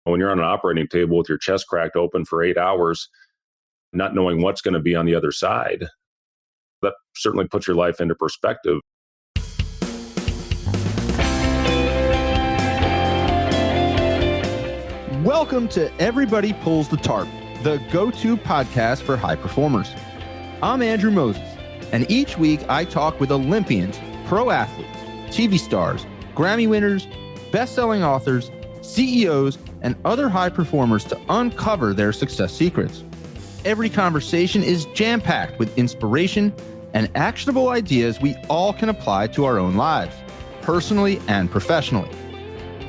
When you're on an operating table with your chest cracked open for 8 hours, not knowing what's going to be on the other side, that certainly puts your life into perspective. Welcome to Everybody Pulls the Tarp, the go-to podcast for high performers. I'm Andrew Moses, and each week I talk with Olympians, pro athletes, TV stars, Grammy winners, best-selling authors, CEOs, and other high performers to uncover their success secrets. Every conversation is jam-packed with inspiration and actionable ideas we all can apply to our own lives, personally and professionally.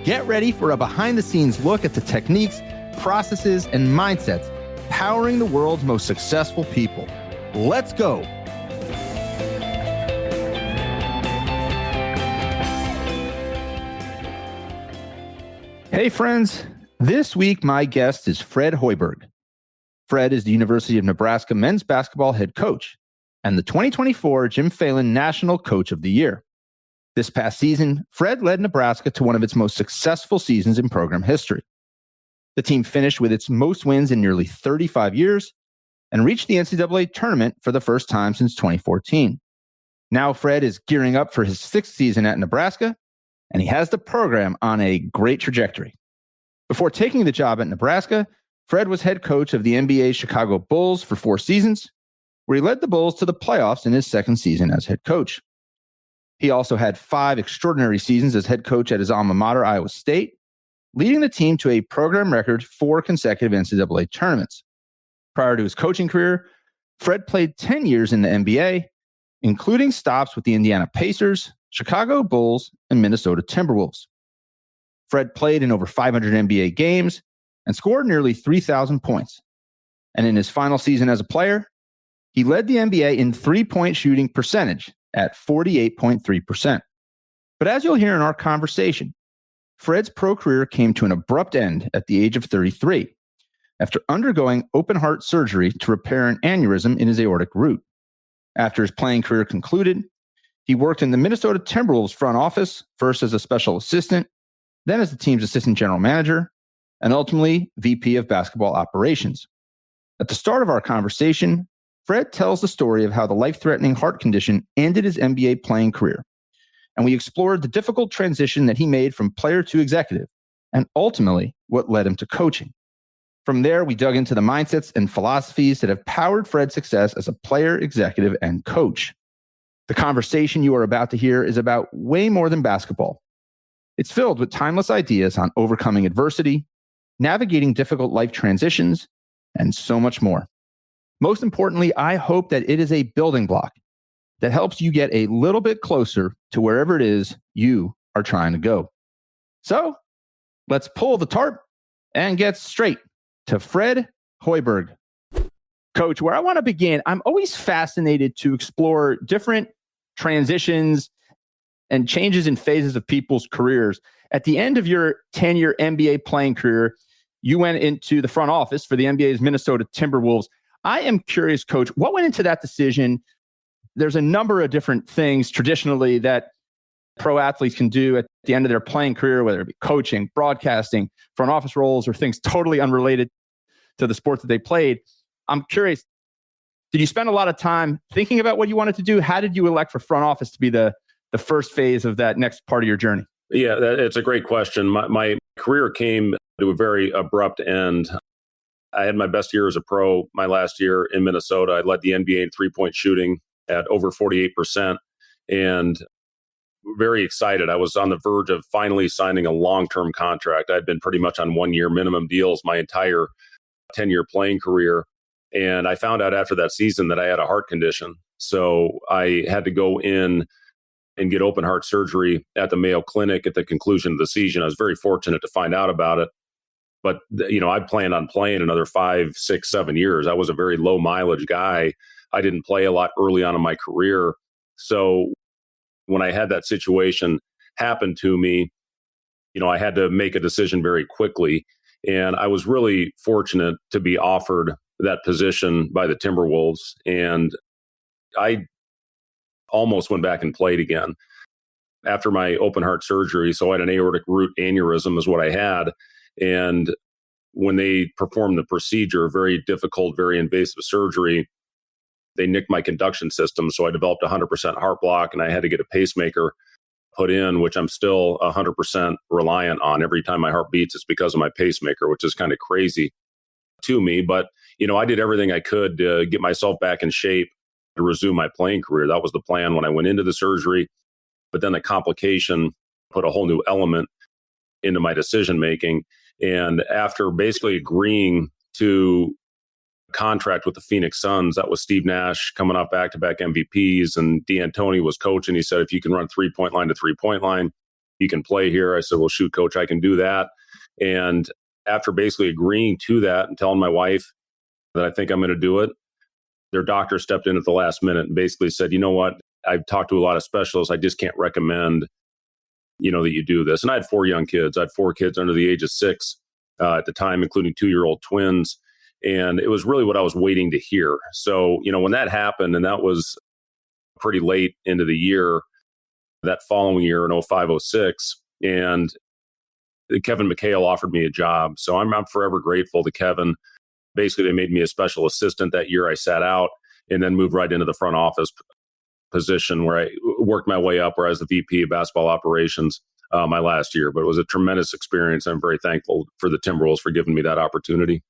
Get ready for a behind-the-scenes look at the techniques, processes, and mindsets powering the world's most successful people. Let's go. Hey, friends. This week, my guest is Fred Hoiberg. Fred is the University of Nebraska men's basketball head coach and the 2024 Jim Phelan National Coach of the Year. This past season, Fred led Nebraska to one of its most successful seasons in program history. The team finished with its most wins in nearly 35 years and reached the NCAA tournament for the first time since 2014. Now Fred is gearing up for his 6th season at Nebraska, and he has the program on a great trajectory. Before taking the job at Nebraska, Fred was head coach of the NBA's Chicago Bulls for 4 seasons, where he led the Bulls to the playoffs in his 2nd season as head coach. He also had 5 extraordinary seasons as head coach at his alma mater, Iowa State, leading the team to a program record 4 consecutive NCAA tournaments. Prior to his coaching career, Fred played 10 years in the NBA, including stops with the Indiana Pacers, Chicago Bulls, and Minnesota Timberwolves. Fred played in over 500 NBA games and scored nearly 3,000 points. And in his final season as a player, he led the NBA in three-point shooting percentage at 48.3%. But as you'll hear in our conversation, Fred's pro career came to an abrupt end at the age of 33 after undergoing open heart surgery to repair an aneurysm in his aortic root. After his playing career concluded, he worked in the Minnesota Timberwolves front office, first as a special assistant, then as the team's assistant general manager, and ultimately VP of basketball operations. At the start of our conversation, Fred tells the story of how the life-threatening heart condition ended his NBA playing career, and we explored the difficult transition that he made from player to executive, and ultimately what led him to coaching. From there, we dug into the mindsets and philosophies that have powered Fred's success as a player, executive, and coach. The conversation you are about to hear is about way more than basketball. It's filled with timeless ideas on overcoming adversity, navigating difficult life transitions, and so much more. Most importantly, I hope that it is a building block that helps you get a little bit closer to wherever it is you are trying to go. So let's pull the tarp and get straight to Fred Hoiberg. Coach, where I want to begin, I'm always fascinated to explore different transitions and changes in phases of people's careers. At the end of your 10-year NBA playing career, you went into the front office for the NBA's Minnesota Timberwolves. I am curious, Coach, what went into that decision? There's a number of different things traditionally that pro athletes can do at the end of their playing career, whether it be coaching, broadcasting, front office roles, or things totally unrelated to the sport that they played. I'm curious, did you spend a lot of time thinking about what you wanted to do? How did you elect for front office to be the first phase of that next part of your journey? Yeah, it's a great question. My career came to a very abrupt end. I had my best year as a pro my last year in Minnesota. I led the NBA in three-point shooting at over 48% and very excited. I was on the verge of finally signing a long-term contract. I'd been pretty much on 1-year minimum deals my entire 10-year playing career. And I found out after that season that I had a heart condition. So I had to go in and get open heart surgery at the Mayo Clinic at the conclusion of the season. I was very fortunate to find out about it. But, I planned on playing another 5, 6, 7 years. I was a very low mileage guy. I didn't play a lot early on in my career. So when I had that situation happen to me, I had to make a decision very quickly. And I was really fortunate to be offered that position by the Timberwolves. And I almost went back and played again after my open heart surgery. So I had an aortic root aneurysm is what I had. And when they performed the procedure, very difficult, very invasive surgery, they nicked my conduction system. So I developed 100% heart block, and I had to get a pacemaker put in, which I'm still 100% reliant on. Every time my heart beats, it's because of my pacemaker, which is kind of crazy to me. But, I did everything I could to get myself back in shape to resume my playing career. That was the plan when I went into the surgery. But then the complication put a whole new element into my decision making. And after basically agreeing to contract with the Phoenix Suns, that was Steve Nash coming off back-to-back MVPs, and D'Antoni was coaching. He said, if you can run three-point line to three-point line, you can play here. I said, well, shoot, coach, I can do that. And after basically agreeing to that and telling my wife that I think I'm going to do it, their doctor stepped in at the last minute and basically said, you know what, I've talked to a lot of specialists. I just can't recommend, that you do this. And I had 4 young kids. I had 4 kids under the age of 6 at the time, including 2-year-old twins. And it was really what I was waiting to hear. So, when that happened, and that was pretty late into the year, that following year in 05-06, and Kevin McHale offered me a job. So I'm forever grateful to Kevin. Basically, they made me a special assistant that year. I sat out and then moved right into the front office position where I worked my way up, where I was the VP of basketball operations my last year. But it was a tremendous experience. I'm very thankful for the Timberwolves for giving me that opportunity.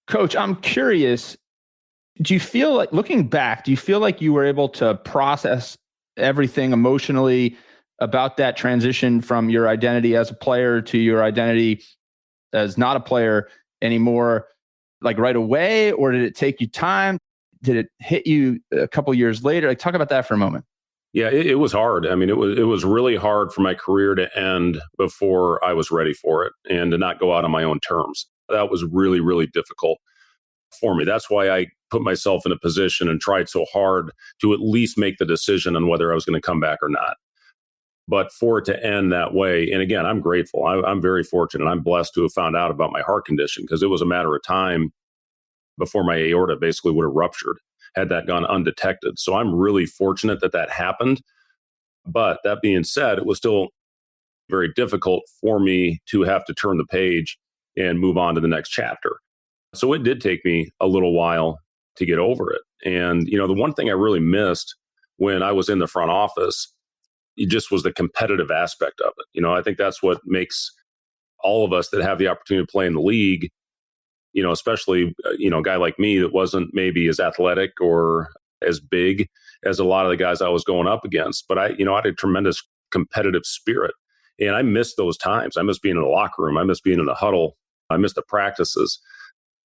Coach, I'm curious, do you feel like, looking back, do you feel like you were able to process everything emotionally about that transition from your identity as a player to your identity as not a player anymore, like right away? Or did it take you time? Did it hit you a couple years later? Like, talk about that for a moment. Yeah, it was hard. I mean, it was really hard for my career to end before I was ready for it and to not go out on my own terms. That was really, really difficult for me. That's why I put myself in a position and tried so hard to at least make the decision on whether I was going to come back or not. But for it to end that way, and again, I'm grateful. I'm very fortunate. I'm blessed to have found out about my heart condition, because it was a matter of time before my aorta basically would have ruptured had that gone undetected. So I'm really fortunate that happened. But that being said, it was still very difficult for me to have to turn the page and move on to the next chapter. So it did take me a little while to get over it. And, the one thing I really missed when I was in the front office, it just was the competitive aspect of it. I think that's what makes all of us that have the opportunity to play in the league, especially, a guy like me that wasn't maybe as athletic or as big as a lot of the guys I was going up against. But I had a tremendous competitive spirit, and I missed those times. I missed being in the locker room. I missed being in the huddle. I missed the practices.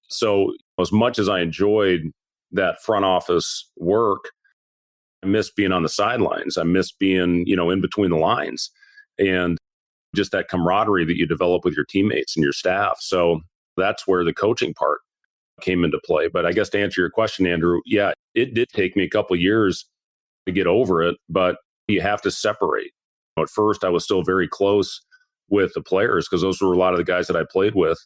So as much as I enjoyed that front office work, I miss being on the sidelines. I miss being, in between the lines, and just that camaraderie that you develop with your teammates and your staff. So that's where the coaching part came into play. But I guess to answer your question, Andrew, yeah, it did take me a couple of years to get over it, but you have to separate. At first, I was still very close with the players, because those were a lot of the guys that I played with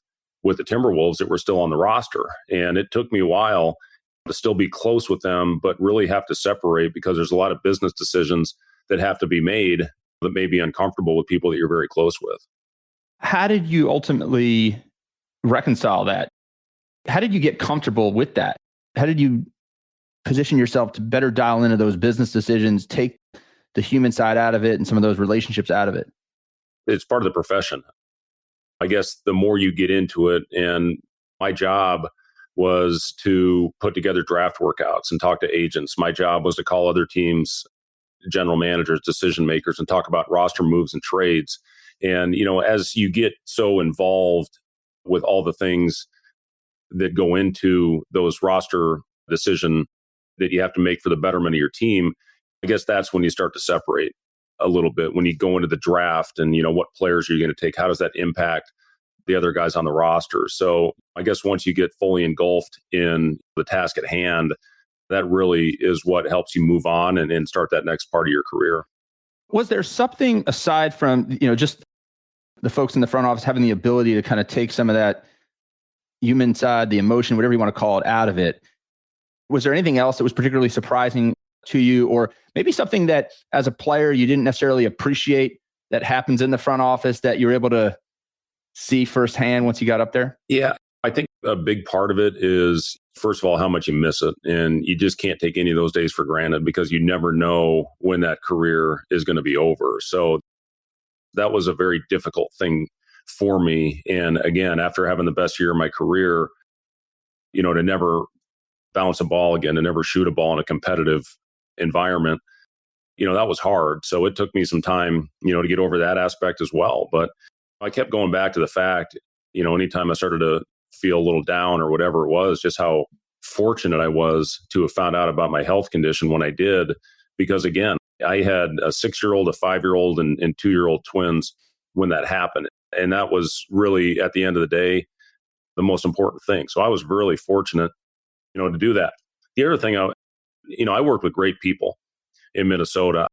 the Timberwolves that were still on the roster. And it took me a while to still be close with them, but really have to separate, because there's a lot of business decisions that have to be made that may be uncomfortable with people that you're very close with. How did you ultimately reconcile that? How did you get comfortable with that? How did you position yourself to better dial into those business decisions, take the human side out of it and some of those relationships out of it? It's part of the profession. I guess the more you get into it, and my job was to put together draft workouts and talk to agents. My job was to call other teams, general managers, decision makers, and talk about roster moves and trades. And, as you get so involved with all the things that go into those roster decision that you have to make for the betterment of your team, I guess that's when you start to separate a little bit. When you go into the draft and, what players are you going to take? How does that impact the other guys on the roster? So I guess once you get fully engulfed in the task at hand, that really is what helps you move on and start that next part of your career. Was there something aside from, just the folks in the front office having the ability to kind of take some of that human side, the emotion, whatever you want to call it, out of it? Was there anything else that was particularly surprising to you, or maybe something that as a player you didn't necessarily appreciate that happens in the front office that you're able to see firsthand once you got up there? Yeah, I think a big part of it is, first of all, how much you miss it. And you just can't take any of those days for granted because you never know when that career is going to be over. So that was a very difficult thing for me. And again, after having the best year of my career, to never bounce a ball again, to never shoot a ball in a competitive environment, that was hard. So it took me some time, to get over that aspect as well. But I kept going back to the fact, anytime I started to feel a little down or whatever it was, just how fortunate I was to have found out about my health condition when I did. Because again, I had a 6-year-old, a 5-year-old, and 2-year-old twins when that happened. And that was really, at the end of the day, the most important thing. So I was really fortunate, to do that. The other thing, I worked with great people in Minnesota.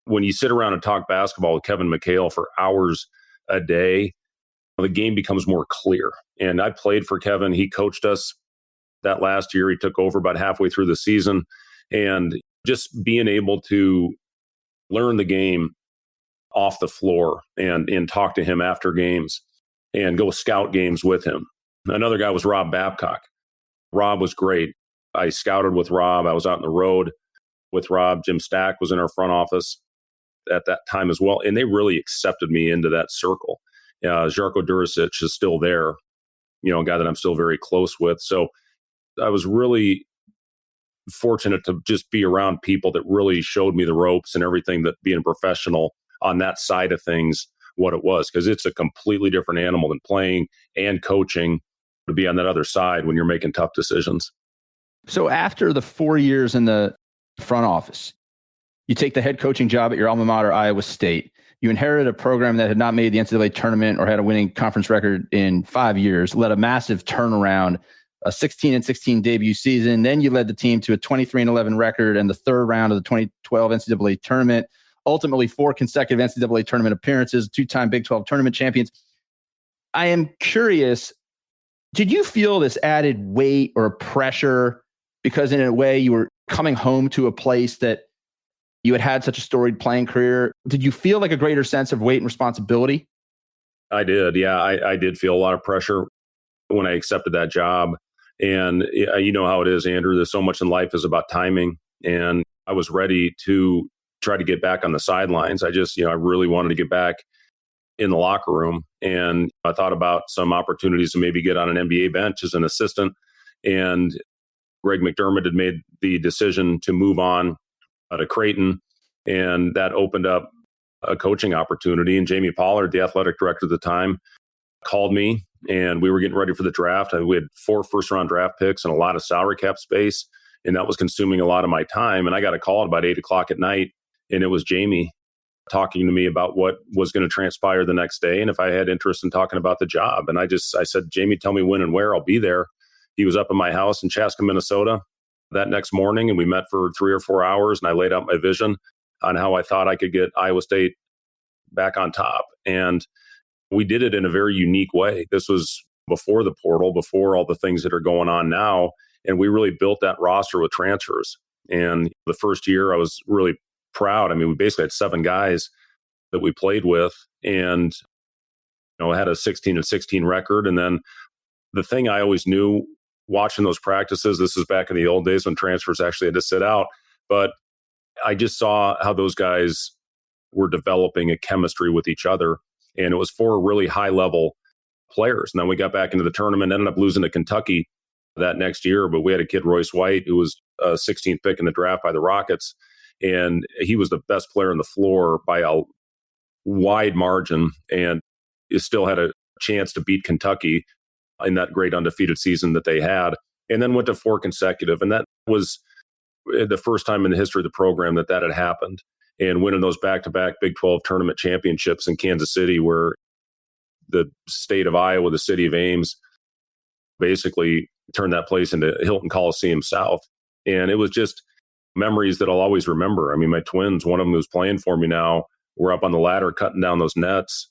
When you sit around and talk basketball with Kevin McHale for hours a day, the game becomes more clear. And I played for Kevin. He coached us that last year. He took over about halfway through the season. And just being able to learn the game off the floor and talk to him after games and go scout games with him. Another guy was Rob Babcock. Rob was great. I scouted with Rob. I was out on the road with Rob. Jim Stack was in our front office at that time as well. And they really accepted me into that circle. Žarko Durasic is still there, a guy that I'm still very close with. So I was really fortunate to just be around people that really showed me the ropes and everything, that being a professional on that side of things, what it was, because it's a completely different animal than playing and coaching, to be on that other side when you're making tough decisions. So after the 4 years in the front office, you take the head coaching job at your alma mater, Iowa State. You inherited a program that had not made the NCAA tournament or had a winning conference record in 5 years, led a massive turnaround, a 16-16 debut season. Then you led the team to a 23-11 record and the third round of the 2012 NCAA tournament. Ultimately, 4 consecutive NCAA tournament appearances, 2-time Big 12 tournament champions. I am curious, did you feel this added weight or pressure because in a way you were coming home to a place that you had such a storied playing career? Did you feel like a greater sense of weight and responsibility? I did. Yeah, I did feel a lot of pressure when I accepted that job. And you know how it is, Andrew. There's so much in life is about timing. And I was ready to try to get back on the sidelines. I really wanted to get back in the locker room. And I thought about some opportunities to maybe get on an NBA bench as an assistant. And Greg McDermott had made the decision to move on to Creighton, and that opened up a coaching opportunity. And Jamie Pollard, the athletic director at the time, called me, and we were getting ready for the draft. We had 4 first-round draft picks and a lot of salary cap space, and that was consuming a lot of my time. And I got a call at about 8 o'clock at night, and it was Jamie talking to me about what was going to transpire the next day and if I had interest in talking about the job. And I said, Jamie, tell me when and where. I'll be there. He was up in my house in Chaska, Minnesota that next morning, and we met for 3 or 4 hours, and I laid out my vision on how I thought I could get Iowa State back on top. And we did it in a very unique way. This was before the portal, before all the things that are going on now, and we really built that roster with transfers. And the first year I was really proud. I mean, we basically had 7 guys that we played with, and I had a 16-16 record. And then the thing I always knew watching those practices, this is back in the old days when transfers actually had to sit out, but I just saw how those guys were developing a chemistry with each other. And it was 4 really high level players. And then we got back into the tournament, ended up losing to Kentucky that next year. But we had a kid, Royce White, who was a 16th pick in the draft by the Rockets. And he was the best player on the floor by a wide margin. And he still had a chance to beat Kentucky in that great undefeated season that they had. And then went to 4 consecutive. And that was the first time in the history of the program that had happened. And winning those back-to-back Big 12 tournament championships in Kansas City, where the state of Iowa, the city of Ames, basically turned that place into Hilton Coliseum South. And it was just memories that I'll always remember. I mean, my twins, one of them who's playing for me now, we're up on the ladder cutting down those nets.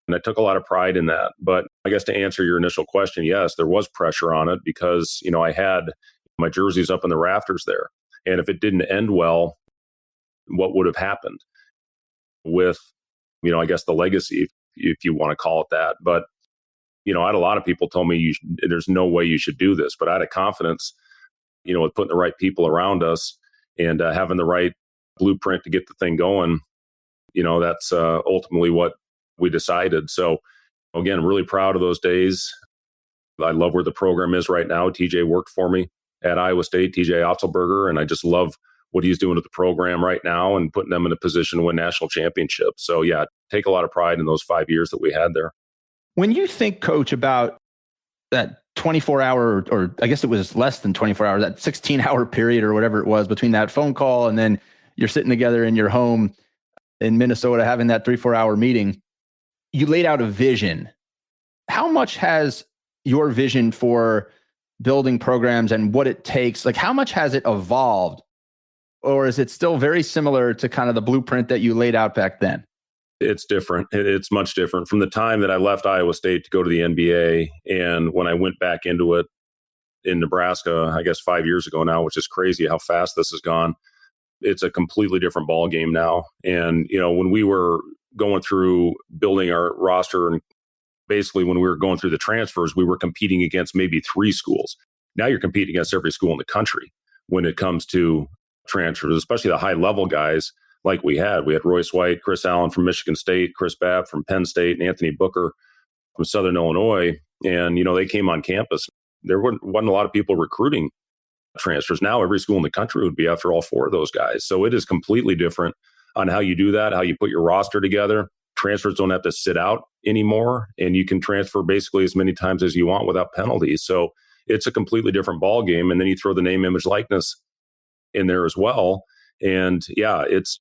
And I took a lot of pride in that. But I guess to answer your initial question, yes, there was pressure on it because, I had my jerseys up in the rafters there. And if it didn't end well, what would have happened with, I guess the legacy, if you want to call it that. But, I had a lot of people tell me there's no way you should do this, but I had a confidence, with putting the right people around us and having the right blueprint to get the thing going. That's ultimately what we decided. So again, really proud of those days. I love where the program is right now. TJ worked for me at Iowa State, TJ Otzelberger, and I just love what he's doing with the program right now and putting them in a position to win national championships. So yeah, take a lot of pride in those 5 years that we had there. When you think, Coach, about that 24-hour, or I guess it was less than 24 hours, that 16-hour period or whatever it was between that phone call and then you're sitting together in your home in Minnesota having that 3-4 hour meeting, you laid out a vision. How much has your vision for building programs and what it takes, like how much has it evolved? Or is it still very similar to kind of the blueprint that you laid out back then? It's different. It's much different from the time that I left Iowa State to go to the NBA. And when I went back into it in Nebraska, I guess 5 years ago now, which is crazy how fast this has gone. It's a completely different ball game now. And, when we were going through building our roster and basically when we were going through the transfers, we were competing against maybe 3 schools. Now you're competing against every school in the country when it comes to transfers, especially the high level guys like we had. We had Royce White, Chris Allen from Michigan State, Chris Babb from Penn State, and Anthony Booker from Southern Illinois. And, they came on campus. There wasn't a lot of people recruiting transfers. Now every school in the country would be after all 4 of those guys. So it is completely different on how you do that, how you put your roster together. Transfers don't have to sit out anymore, and you can transfer basically as many times as you want without penalties. So it's a completely different ball game. And then you throw the name, image, likeness in there as well. And yeah, it's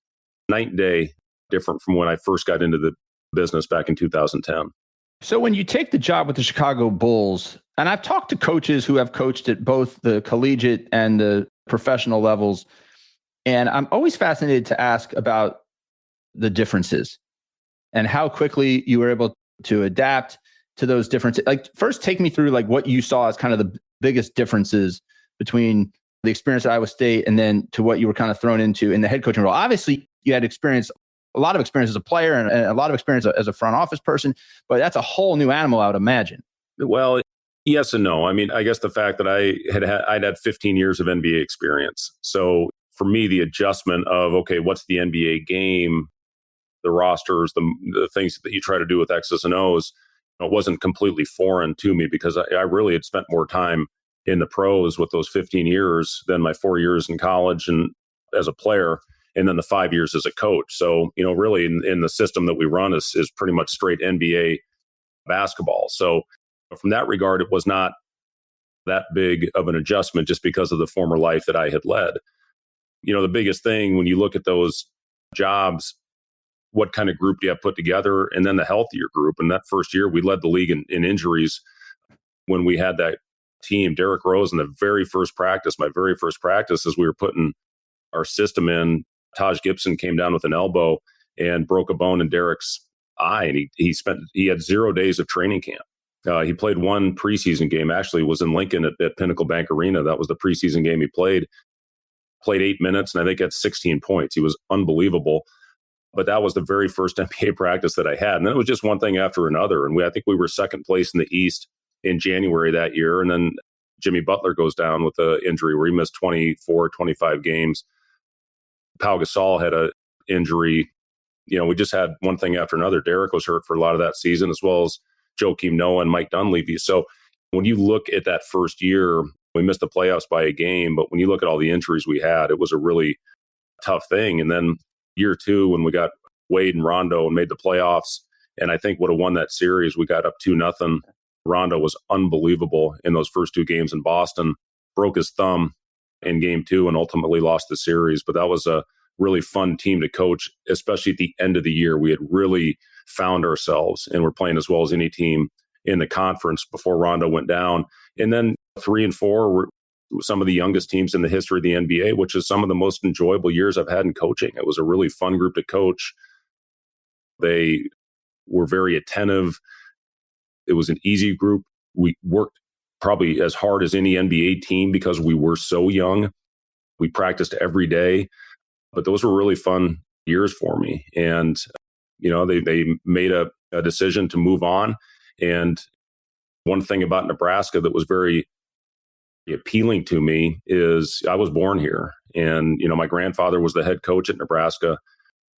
night and day different from when I first got into the business back in 2010. So when you take the job with the Chicago Bulls, and I've talked to coaches who have coached at both the collegiate and the professional levels, and I'm always fascinated to ask about the differences and how quickly you were able to adapt to those differences. Like, first, take me through like what you saw as kind of the biggest differences between the experience at Iowa State and then to what you were kind of thrown into in the head coaching role. Obviously, you had a lot of experience as a player and a lot of experience as a front office person, but that's a whole new animal, I would imagine. Well, yes and no. I mean, I guess the fact that I'd had 15 years of NBA experience. So for me, the adjustment of, okay, what's the NBA game, the rosters, the things that you try to do with X's and O's, it wasn't completely foreign to me because I really had spent more time in the pros with those 15 years than my 4 years in college and as a player, and then the 5 years as a coach. So, really in the system that we run is pretty much straight NBA basketball. So from that regard, it was not that big of an adjustment just because of the former life that I had led. The biggest thing when you look at those jobs, what kind of group do you have put together? And then the healthier group. And that first year, we led the league in injuries when we had that team. Derrick Rose in the very first practice, my very first practice, as we were putting our system in, Taj Gibson came down with an elbow and broke a bone in Derrick's eye. And he had 0 days of training camp. He played one preseason game, actually was in Lincoln at Pinnacle Bank Arena. That was the preseason game he played 8 minutes, and I think had 16 points. He was unbelievable. But that was the very first NBA practice that I had. And then it was just one thing after another. And I think we were second place in the East in January that year. And then Jimmy Butler goes down with an injury where he missed 24, 25 games. Pau Gasol had an injury. We just had one thing after another. Derrick was hurt for a lot of that season, as well as Joakim Noah and Mike Dunleavy. So when you look at that first year, we missed the playoffs by a game. But when you look at all the injuries we had, it was a really tough thing. And then year 2, when we got Wade and Rondo and made the playoffs, and I think would have won that series, we got up 2-0. Rondo was unbelievable in those first 2 games in Boston, broke his thumb in game 2 and ultimately lost the series. But that was a really fun team to coach, especially at the end of the year. We had really found ourselves and we're playing as well as any team in the conference before Rondo went down. And then 3 and 4 were some of the youngest teams in the history of the NBA, which is some of the most enjoyable years I've had in coaching. It was a really fun group to coach. They were very attentive. It was an easy group. We worked probably as hard as any NBA team because we were so young. We practiced every day, but those were really fun years for me. And, they made a decision to move on. And one thing about Nebraska that was very appealing to me is I was born here. And, my grandfather was the head coach at Nebraska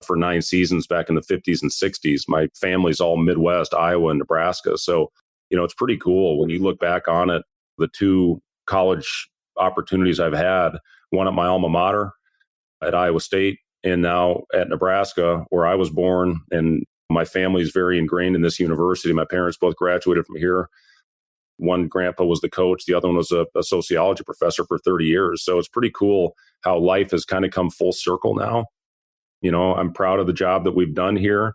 for 9 seasons back in the 50s and 60s. My family's all Midwest, Iowa and Nebraska. So, it's pretty cool when you look back on it, the 2 college opportunities I've had, one at my alma mater at Iowa State, and now at Nebraska, where I was born. And my family's very ingrained in this university. My parents both graduated from here. One grandpa was the coach. The other one was a sociology professor for 30 years. So it's pretty cool how life has kind of come full circle now. I'm proud of the job that we've done here.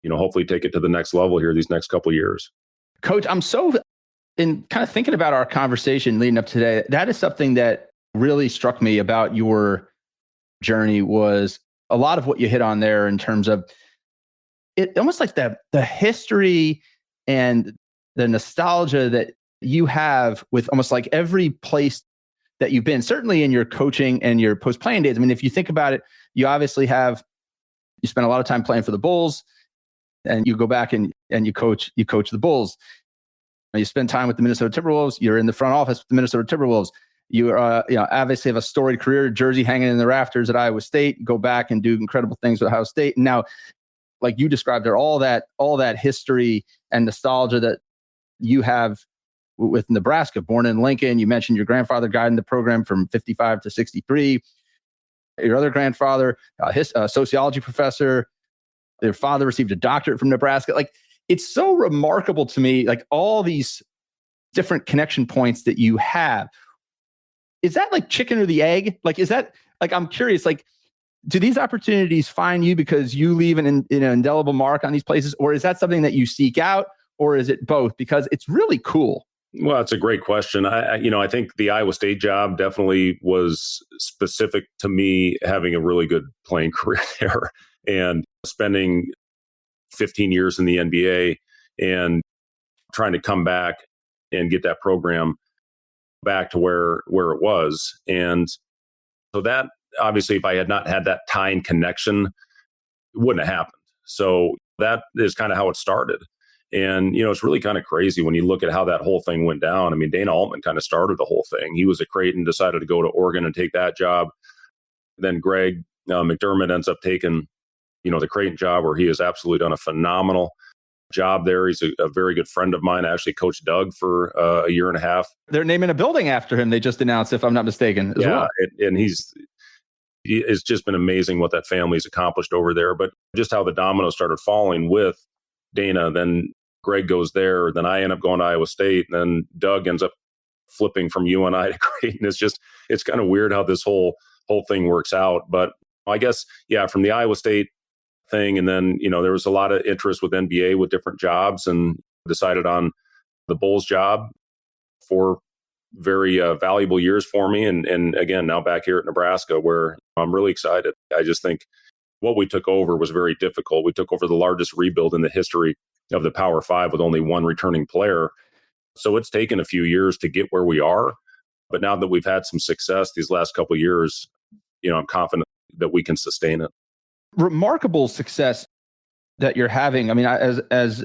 Hopefully take it to the next level here these next couple of years. Coach, I'm so in kind of thinking about our conversation leading up today. That is something that really struck me about your journey was a lot of what you hit on there in terms of it, almost like the history and the nostalgia that you have with almost like every place that you've been, certainly in your coaching and your post-playing days. I mean, if you think about it, you obviously you spend a lot of time playing for the Bulls, and you go back and you coach the Bulls. You spend time with the Minnesota Timberwolves. You're in the front office with the Minnesota Timberwolves. You obviously have a storied career, jersey hanging in the rafters at Iowa State. You go back and do incredible things with Ohio State. And now, like you described there, all that history and nostalgia that you have with Nebraska, born in Lincoln. You mentioned your grandfather guided the program from 55 to 63. Your other grandfather, a sociology professor. Your father received a doctorate from Nebraska. Like, it's so remarkable to me, like all these different connection points that you have. Is that like chicken or the egg? Like, is that like, I'm curious, like, do these opportunities find you because you leave an indelible mark on these places? Or is that something that you seek out? Or is it both? Because it's really cool. Well, it's a great question. I think the Iowa State job definitely was specific to me having a really good playing career there and spending 15 years in the NBA and trying to come back and get that program back to where it was. And so that obviously, if I had not had that tie and connection, it wouldn't have happened. So that is kind of how it started. And, it's really kind of crazy when you look at how that whole thing went down. I mean, Dana Altman kind of started the whole thing. He was at Creighton, decided to go to Oregon and take that job. Then Greg McDermott ends up taking, the Creighton job, where he has absolutely done a phenomenal job there. He's a very good friend of mine. I actually coached Doug for a year and a half. They're naming a building after him. They just announced, if I'm not mistaken, as well. And it's just been amazing what that family's accomplished over there. But just how the dominoes started falling with Dana, then Greg goes there, then I end up going to Iowa State, and then Doug ends up flipping from UNI to Creighton. It's kind of weird how this whole thing works out. But I guess, from the Iowa State thing, and then, there was a lot of interest with NBA with different jobs, and decided on the Bulls job for very valuable years for me. And again, now back here at Nebraska, where I'm really excited. I just think what we took over was very difficult. We took over the largest rebuild in the history of the Power Five with only one returning player. So it's taken a few years to get where we are. But now that we've had some success these last couple of years, I'm confident that we can sustain it. Remarkable success that you're having. I mean, as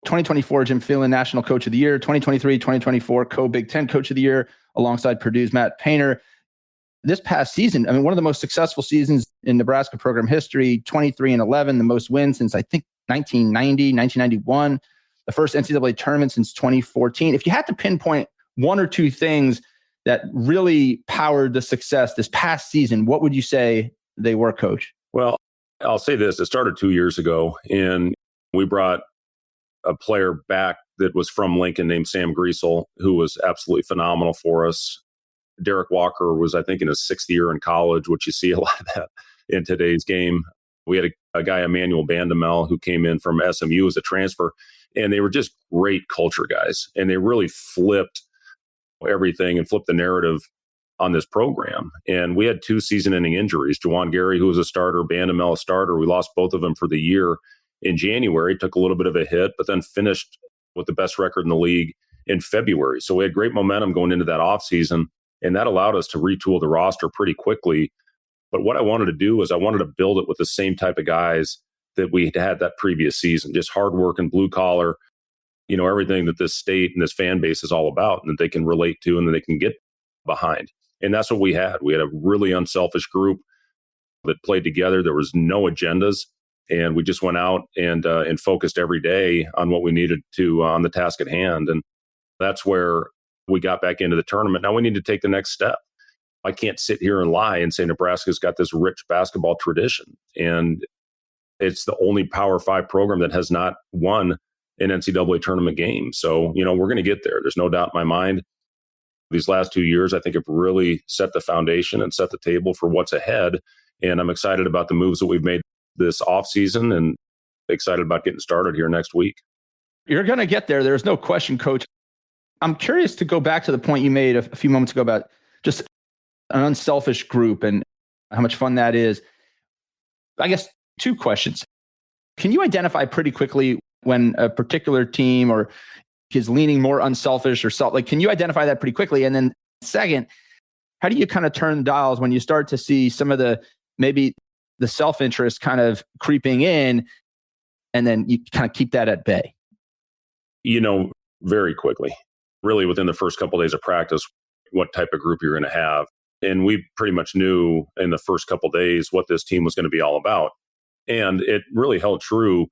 2024 Jim Phelan National Coach of the Year, 2023, 2024 Co-Big Ten Coach of the Year, alongside Purdue's Matt Painter. This past season, I mean, one of the most successful seasons in Nebraska program history, 23-11, the most wins since I think 1990, 1991, the first NCAA tournament since 2014. If you had to pinpoint one or two things that really powered the success this past season, what would you say they were, Coach? Well, I'll say this. It started 2 years ago, and we brought a player back that was from Lincoln named Sam Griesel, who was absolutely phenomenal for us. Derek Walker was, I think, in his 6th year in college, which you see a lot of that in today's game. We had a guy, Emmanuel Bandamel, who came in from SMU as a transfer, and they were just great culture guys. And they really flipped everything and flipped the narrative on this program. And we had 2 season-ending injuries. Juwan Gary, who was a starter, Bandamel, a starter. We lost both of them for the year in January, took a little bit of a hit, but then finished with the best record in the league in February. So we had great momentum going into that offseason, and that allowed us to retool the roster pretty quickly. But what I wanted to do is I wanted to build it with the same type of guys that we had that previous season, just hard work and blue collar, everything that this state and this fan base is all about and that they can relate to and that they can get behind. And that's what we had. We had a really unselfish group that played together. There was no agendas. And we just went out and focused every day on what we needed to on the task at hand. And that's where we got back into the tournament. Now we need to take the next step. I can't sit here and lie and say Nebraska's got this rich basketball tradition. And it's the only Power 5 program that has not won an NCAA tournament game. So, we're going to get there. There's no doubt in my mind. These last 2 years, I think, have really set the foundation and set the table for what's ahead. And I'm excited about the moves that we've made this offseason and excited about getting started here next week. You're going to get there. There's no question, Coach. I'm curious to go back to the point you made a few moments ago about just an unselfish group and how much fun that is. I guess 2 questions. Can you identify pretty quickly when a particular team or is leaning more unselfish or can you identify that pretty quickly? And then second, how do you kind of turn dials when you start to see some of maybe the self-interest kind of creeping in, and then you kind of keep that at bay? Very quickly, really within the first couple of days of practice, what type of group you're going to have. And we pretty much knew in the first couple of days what this team was going to be all about. And it really held true.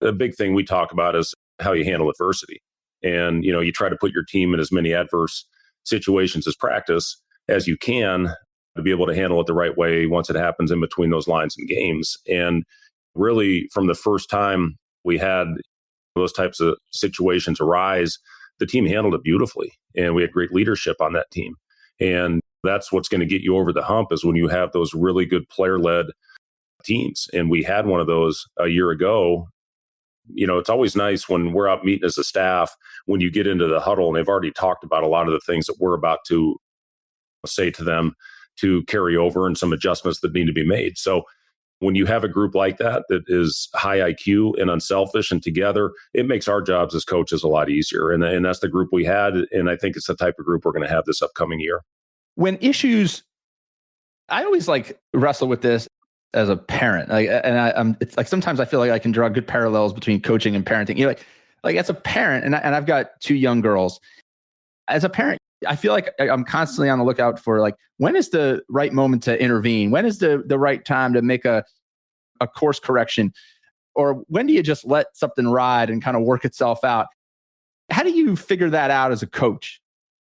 The big thing we talk about is how you handle adversity. And, you try to put your team in as many adverse situations as practice as you can to be able to handle it the right way once it happens in between those lines and games. And really, from the first time we had those types of situations arise, the team handled it beautifully. And we had great leadership on that team. And that's what's going to get you over the hump is when you have those really good player-led teams. And we had one of those a year ago. It's always nice when we're out meeting as a staff, when you get into the huddle and they've already talked about a lot of the things that we're about to say to them to carry over and some adjustments that need to be made. So when you have a group like that is high IQ and unselfish and together, it makes our jobs as coaches a lot easier. And that's the group we had. And I think it's the type of group we're going to have this upcoming year. When issues, I always wrestle with this as a parent. It's like sometimes I feel like I can draw good parallels between coaching and parenting. Like as a parent, and I've got 2 young girls. As a parent, I feel like I'm constantly on the lookout for when is the right moment to intervene? When is the right time to make a course correction? Or when do you just let something ride and kind of work itself out? How do you figure that out as a coach?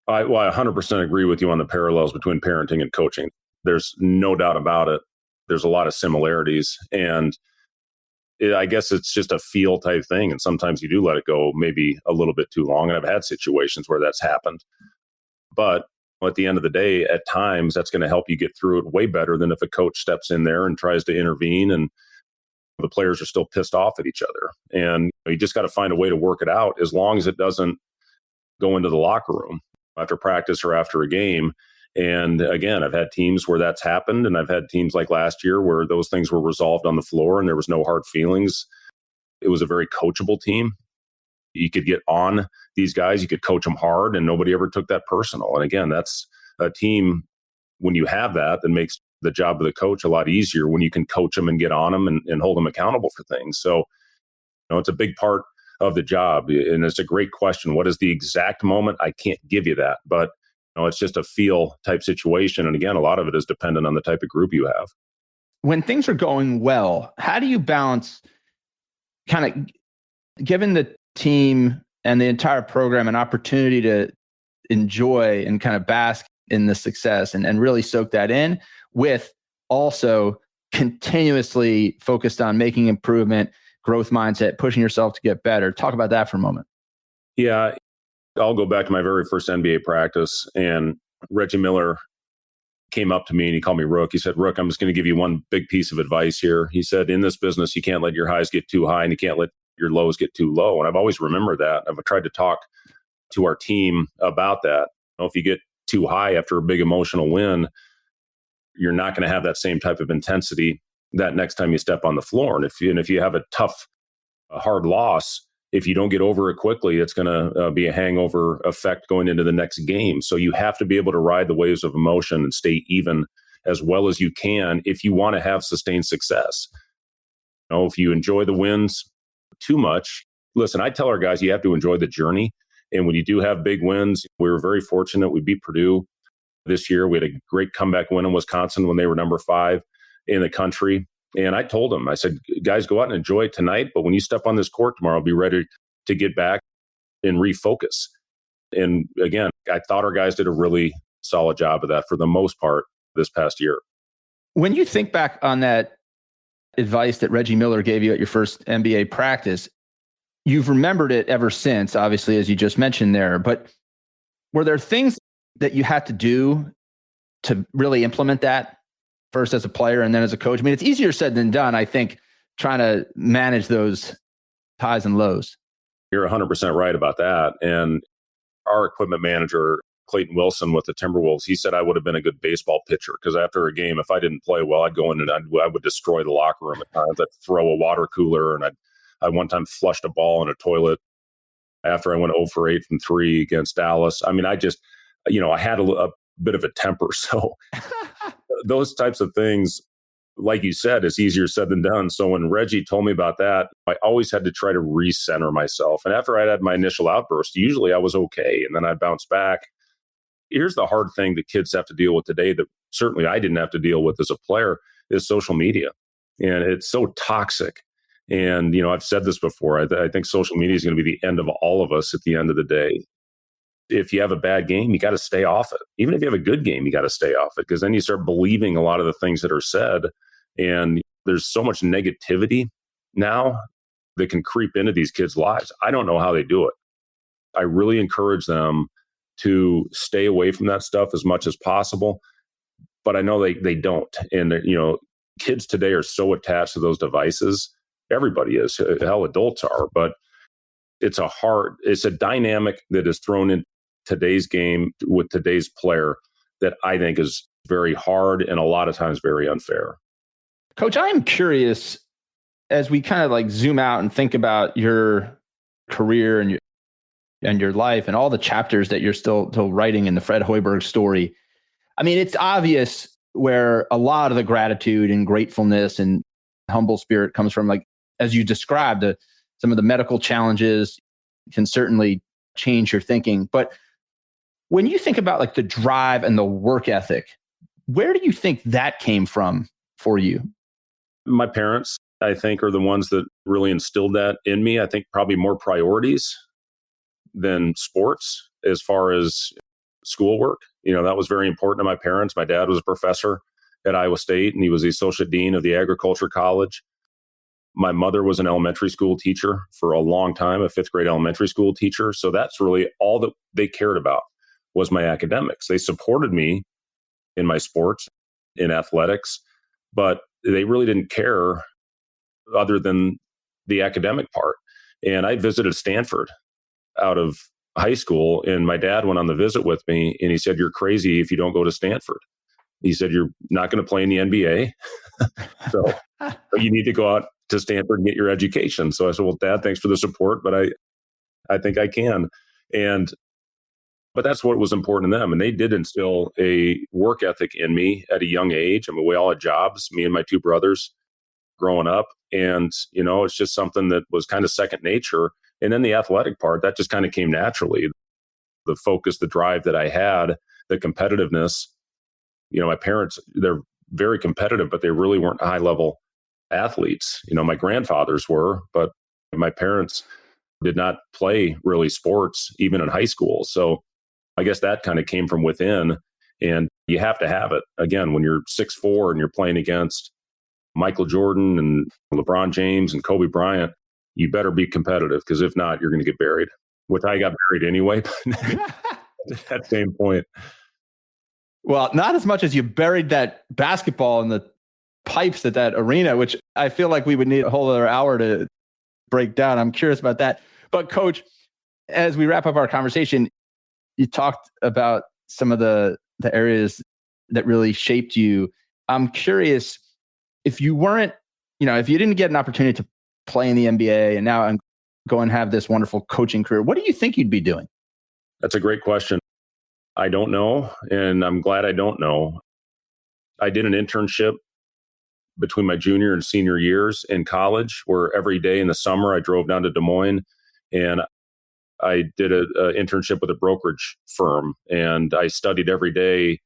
I 100% agree with you on the parallels between parenting and coaching. There's no doubt about it. There's a lot of similarities. And I guess it's just a feel type thing. And sometimes you do let it go maybe a little bit too long. And I've had situations where that's happened. But at the end of the day, at times, that's going to help you get through it way better than if a coach steps in there and tries to intervene and the players are still pissed off at each other. And you just got to find a way to work it out as long as it doesn't go into the locker room after practice or after a game. And again, I've had teams where that's happened, and I've had teams like last year where those things were resolved on the floor and there was no hard feelings. It was a very coachable team. You could get on these guys, you could coach them hard, and nobody ever took that personal. And again, that's a team, when you have that makes the job of the coach a lot easier when you can coach them and get on them and hold them accountable for things. So, it's a big part of the job. And it's a great question. What is the exact moment? I can't give you that, but it's just a feel type situation. And again, a lot of it is dependent on the type of group you have. When things are going well, how do you balance kind of giving the team and the entire program an opportunity to enjoy and kind of bask in the success and really soak that in, with also continuously focused on making improvement, growth mindset, pushing yourself to get better? Talk about that for a moment. Yeah. I'll go back to my very first NBA practice, and Reggie Miller came up to me and he called me Rook. He said, Rook, I'm just going to give you one big piece of advice here. He said, in this business, you can't let your highs get too high and you can't let your lows get too low. And I've always remembered that. I've tried to talk to our team about that. If you get too high after a big emotional win, you're not going to have that same type of intensity that next time you step on the floor. And if you have a tough, hard loss, if you don't get over it quickly, it's going to be a hangover effect going into the next game. So you have to be able to ride the waves of emotion and stay even as well as you can if you want to have sustained success. If you enjoy the wins too much, listen, I tell our guys, you have to enjoy the journey. And when you do have big wins, we were very fortunate. We beat Purdue this year. We had a great comeback win in Wisconsin when they were number 5 in the country. And I told them, I said, guys, go out and enjoy it tonight. But when you step on this court tomorrow, be ready to get back and refocus. And again, I thought our guys did a really solid job of that for the most part this past year. When you think back on that advice that Reggie Miller gave you at your first NBA practice, you've remembered it ever since, obviously, as you just mentioned there. But were there things that you had to do to really implement that, first as a player and then as a coach? I mean, it's easier said than done, I think, trying to manage those highs and lows. You're 100% right about that. And our equipment manager, Clayton Wilson with the Timberwolves, he said I would have been a good baseball pitcher because after a game, if I didn't play well, I'd go in and I would destroy the locker room at times. I'd throw a water cooler, and I one time flushed a ball in a toilet after I went 0 for 8 from 3 against Dallas. I mean, I just, I had a bit of a temper. So those types of things, like you said, it's easier said than done. So when Reggie told me about that, I always had to try to recenter myself. And after I had my initial outburst, usually I was okay. And then I'd bounce back. Here's the hard thing that kids have to deal with today that certainly I didn't have to deal with as a player is social media. And it's so toxic. And, I've said this before. I think social media is going to be the end of all of us at the end of the day. If you have a bad game, you got to stay off it. Even if you have a good game, you got to stay off it because then you start believing a lot of the things that are said. And there's so much negativity now that can creep into these kids' lives. I don't know how they do it. I really encourage them to stay away from that stuff as much as possible. But I know they don't. And, kids today are so attached to those devices. Everybody is. Hell, adults are. But it's a dynamic that is thrown in today's game with today's player that I think is very hard and a lot of times very unfair. Coach, I am curious, as we kind of like zoom out and think about your career and your life and all the chapters that you're still writing in the Fred Hoiberg story. I mean, it's obvious where a lot of the gratitude and gratefulness and humble spirit comes from, like, as you described, some of the medical challenges can certainly change your thinking. But when you think about like the drive and the work ethic, where do you think that came from for you? My parents, I think, are the ones that really instilled that in me. I think probably more priorities than sports as far as schoolwork. That was very important to my parents. My dad was a professor at Iowa State, and he was the associate dean of the agriculture college. My mother was an elementary school teacher for a long time, a 5th grade elementary school teacher. So that's really all that they cared about was my academics. They supported me in my sports, in athletics, but they really didn't care other than the academic part. And I visited Stanford out of high school, and my dad went on the visit with me, and he said, "You're crazy if you don't go to Stanford." He said, "You're not going to play in the NBA. So you need to go out to Stanford and get your education." So I said, "Well, Dad, thanks for the support, but I think I can." But that's what was important to them. And they did instill a work ethic in me at a young age. I mean, we all had jobs, me and my 2 brothers growing up. And, it's just something that was kind of second nature. And then the athletic part, that just kind of came naturally. The focus, the drive that I had, the competitiveness. My parents, they're very competitive, but they really weren't high level athletes. My grandfathers were, but my parents did not play really sports, even in high school. So I guess that kind of came from within, and you have to have it. Again, when you're 6'4" and you're playing against Michael Jordan and LeBron James and Kobe Bryant, you better be competitive, because if not, you're going to get buried, which I got buried anyway. At that same point. Well, not as much as you buried that basketball in the pipes at that arena, which I feel like we would need a whole other hour to break down. I'm curious about that. But Coach, as we wrap up our conversation, you talked about some of the areas that really shaped you. I'm curious, if you weren't, if you didn't get an opportunity to play in the NBA and now go and have this wonderful coaching career, what do you think you'd be doing? That's a great question. I don't know, and I'm glad I don't know. I did an internship between my junior and senior years in college, where every day in the summer I drove down to Des Moines And I did an internship with a brokerage firm, and I studied every day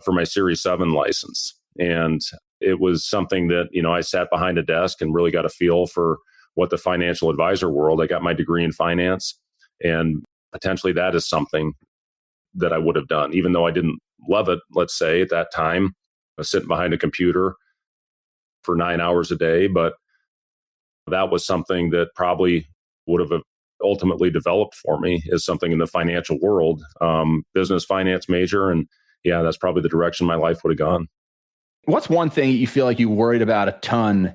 for my Series 7 license. And it was something that, I sat behind a desk and really got a feel for what the financial advisor world. I got my degree in finance, and potentially that is something that I would have done, even though I didn't love it, let's say, at that time. I was sitting behind a computer for 9 hours a day, but that was something that probably would have ultimately developed for me as something in the financial world, business finance major. And yeah, that's probably the direction my life would have gone. What's one thing you feel like you worried about a ton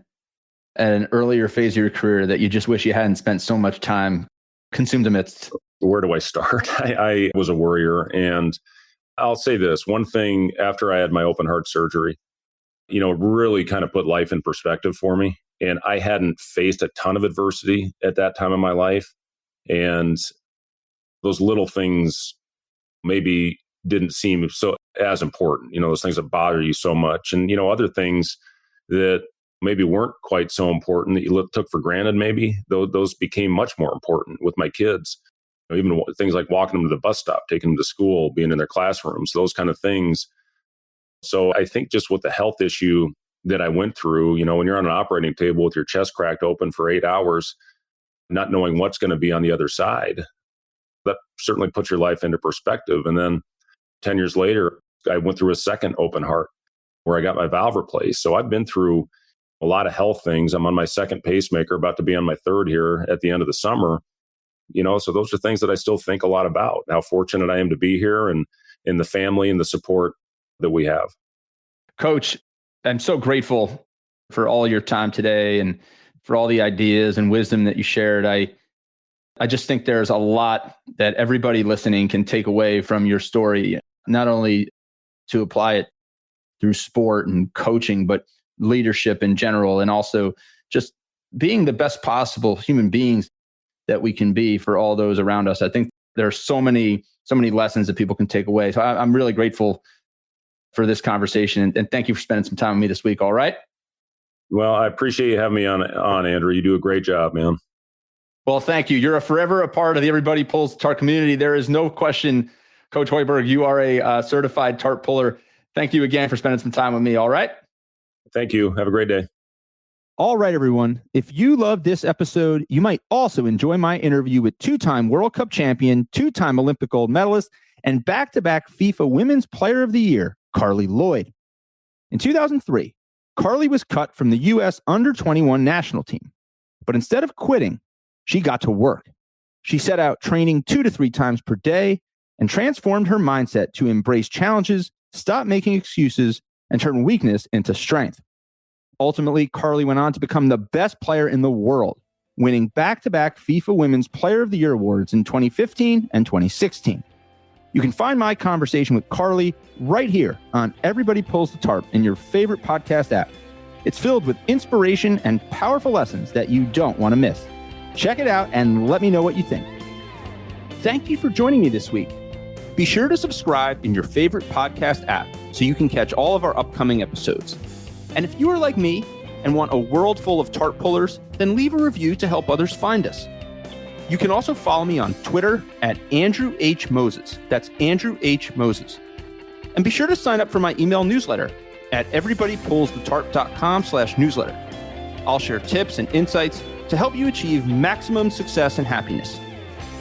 at an earlier phase of your career that you just wish you hadn't spent so much time consumed amidst? Where do I start? I was a worrier. And I'll say this, one thing after I had my open heart surgery, really kind of put life in perspective for me. And I hadn't faced a ton of adversity at that time in my life. And those little things maybe didn't seem so as important, those things that bother you so much. And, other things that maybe weren't quite so important that you took for granted, maybe those became much more important with my kids. Even things like walking them to the bus stop, taking them to school, being in their classrooms, those kind of things. So I think just with the health issue that I went through, when you're on an operating table with your chest cracked open for 8 hours, not knowing what's going to be on the other side, that certainly puts your life into perspective. And then 10 years later, I went through a second open heart where I got my valve replaced. So I've been through a lot of health things. I'm on my second pacemaker, about to be on my third here at the end of the summer. So those are things that I still think a lot about, how fortunate I am to be here and in the family and the support that we have. Coach, I'm so grateful for all your time today and for all the ideas and wisdom that you shared. I just think there's a lot that everybody listening can take away from your story, not only to apply it through sport and coaching, but leadership in general, and also just being the best possible human beings that we can be for all those around us. I think there are so many lessons that people can take away. So I'm really grateful for this conversation, and thank you for spending some time with me this week. All right. Well, I appreciate you having me on, Andrew. You do a great job, man. Well, thank you. You're forever a part of the Everybody Pulls the Tarp community. There is no question, Coach Hoiberg, you are a certified tarp puller. Thank you again for spending some time with me. All right. Thank you. Have a great day. All right, everyone. If you loved this episode, you might also enjoy my interview with two-time World Cup champion, two-time Olympic gold medalist, and back-to-back FIFA Women's Player of the Year, Carly Lloyd. In 2003, Carly was cut from the U.S. under-21 national team. But instead of quitting, she got to work. She set out training 2 to 3 times per day and transformed her mindset to embrace challenges, stop making excuses, and turn weakness into strength. Ultimately, Carly went on to become the best player in the world, winning back-to-back FIFA Women's Player of the Year awards in 2015 and 2016. You can find my conversation with Carly right here on Everybody Pulls the Tarp in your favorite podcast app. It's filled with inspiration and powerful lessons that you don't want to miss. Check it out and let me know what you think. Thank you for joining me this week. Be sure to subscribe in your favorite podcast app so you can catch all of our upcoming episodes. And if you are like me and want a world full of tarp pullers, then leave a review to help others find us. You can also follow me on Twitter at Andrew H. Moses. That's Andrew H. Moses. And be sure to sign up for my email newsletter at everybodypullsthetarp.com/newsletter. I'll share tips and insights to help you achieve maximum success and happiness.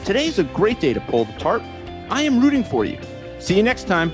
Today's a great day to pull the tarp. I am rooting for you. See you next time.